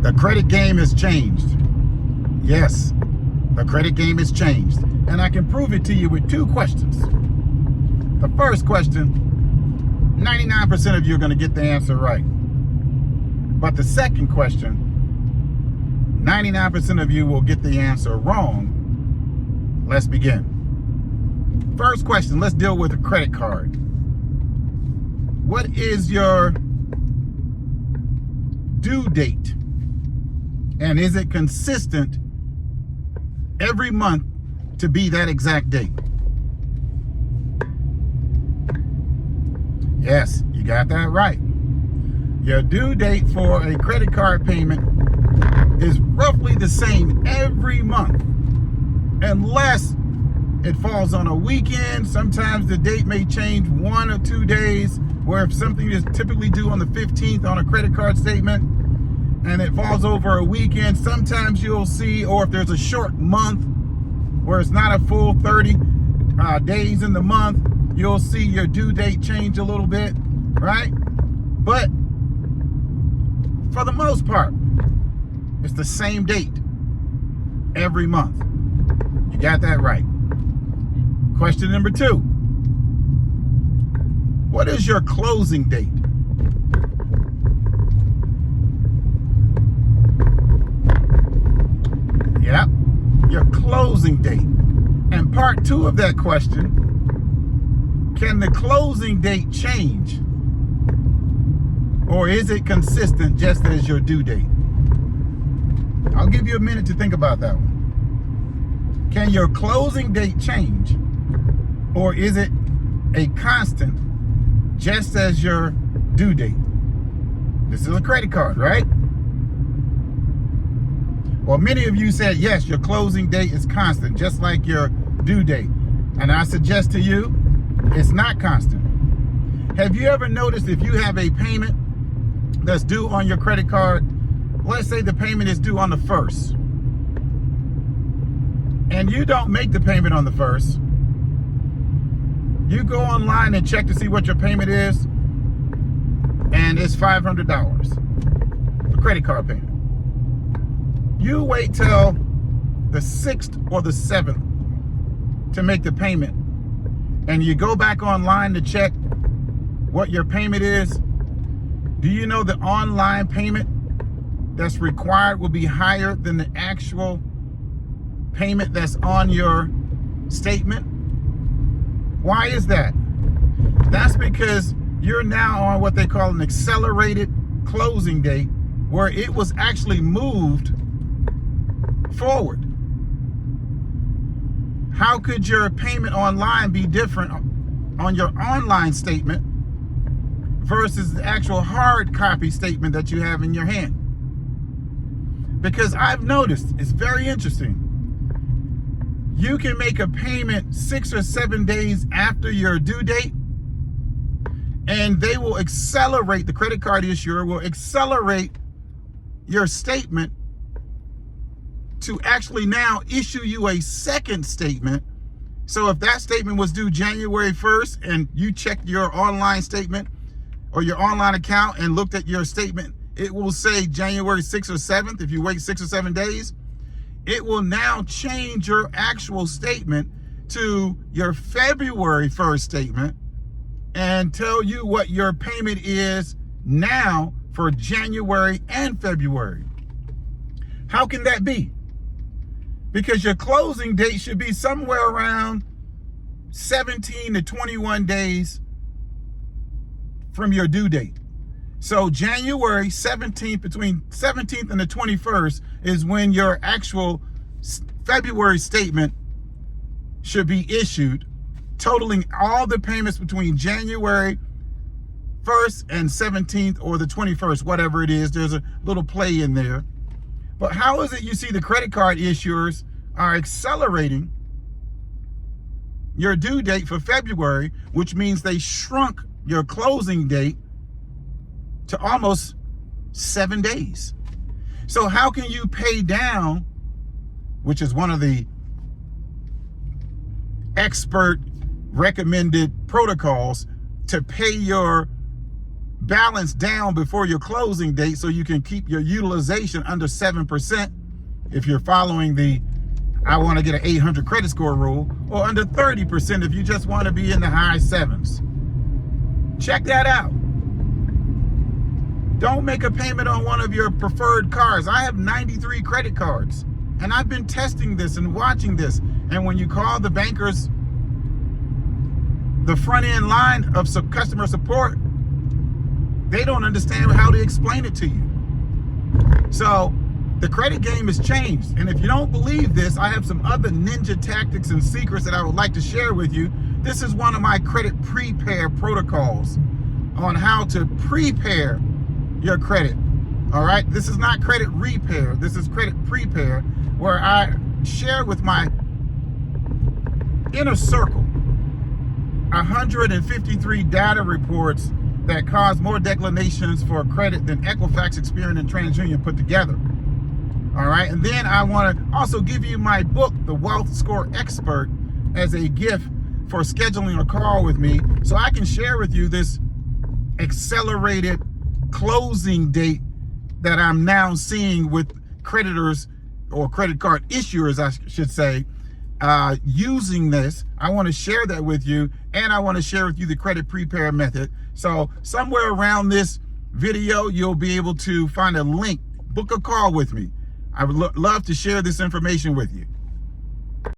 The credit game has changed. Yes, the credit game has changed. And I can prove it to you with two questions. The first question, 99% of you are going to get the answer right. But the second question, 99% of you will get the answer wrong. Let's begin. First question, let's deal with a credit card. What is your due date? And is it consistent every month to be that exact date? Yes, you got that right. Your due date for a credit card payment is roughly the same every month, unless it falls on a weekend. Sometimes the date may change 1 or 2 days, where if something is typically due on the 15th on a credit card statement and it falls over a weekend, sometimes you'll see, or if there's a short month where it's not a full 30 days in the month, you'll see your due date change a little bit, right? But for the most part, it's the same date every month. You got that right. Question number 2. What is your closing date? Yep, your closing date. And part 2 of that question, can the closing date change? Or is it consistent just as your due date? I'll give you a minute to think about that one. Can your closing date change? Or is it a constant just as your due date? This is a credit card, right? Well, many of you said, yes, your closing date is constant, just like your due date. And I suggest to you, it's not constant. Have you ever noticed if you have a payment that's due on your credit card, let's say the payment is due on the 1st, and you don't make the payment on the 1st, you go online and check to see what your payment is, and it's $500, a credit card payment. You wait till the 6th or the 7th to make the payment, and you go back online to check what your payment is. Do you know the online payment that's required will be higher than the actual payment that's on your statement? Why is that? That's because you're now on what they call an accelerated closing date, where it was actually moved forward. How could your payment online be different on your online statement versus the actual hard copy statement that you have in your hand? Because I've noticed, it's very interesting. You can make a payment 6 or 7 days after your due date, and they will accelerate, the credit card issuer will accelerate your statement to actually now issue you a second statement. So if that statement was due January 1st and you checked your online statement or your online account and looked at your statement, it will say January 6th or 7th. If you wait 6 or 7 days, it will now change your actual statement to your February 1st statement and tell you what your payment is now for January and February. How can that be? Because your closing date should be somewhere around 17 to 21 days from your due date. So January 17th, between 17th and the 21st is when your actual February statement should be issued, totaling all the payments between January 1st and 17th or the 21st, whatever it is. There's a little play in there. But how is it you see the credit card issuers are accelerating your due date for February, which means they shrunk your closing date to almost 7 days? So how can you pay down, which is one of the expert recommended protocols to pay your balance down before your closing date so you can keep your utilization under 7% if you're following the I want to get an 800 credit score rule, or under 30% if you just want to be in the high 7s. Check that out. Don't make a payment on one of your preferred cards. I have 93 credit cards, and I've been testing this and watching this. And when you call the bankers, the front end line of customer support, they don't understand how to explain it to you. So the credit game has changed. And if you don't believe this, I have some other ninja tactics and secrets that I would like to share with you. This is one of my credit prepare protocols on how to prepare your credit. All right. This is not credit repair. This is credit prepare, where I share with my inner circle 153 data reports that cause more declinations for credit than Equifax, Experian, and TransUnion put together. All right. And then I want to also give you my book, The Wealth Score Expert, as a gift for scheduling a call with me, so I can share with you this accelerated closing date that I'm now seeing with creditors, or credit card issuers, I should say, using this. I want to share that with you, and I want to share with you the credit prepare method. So somewhere around this video, you'll be able to find a link, book a call with me. I would love to share this information with you.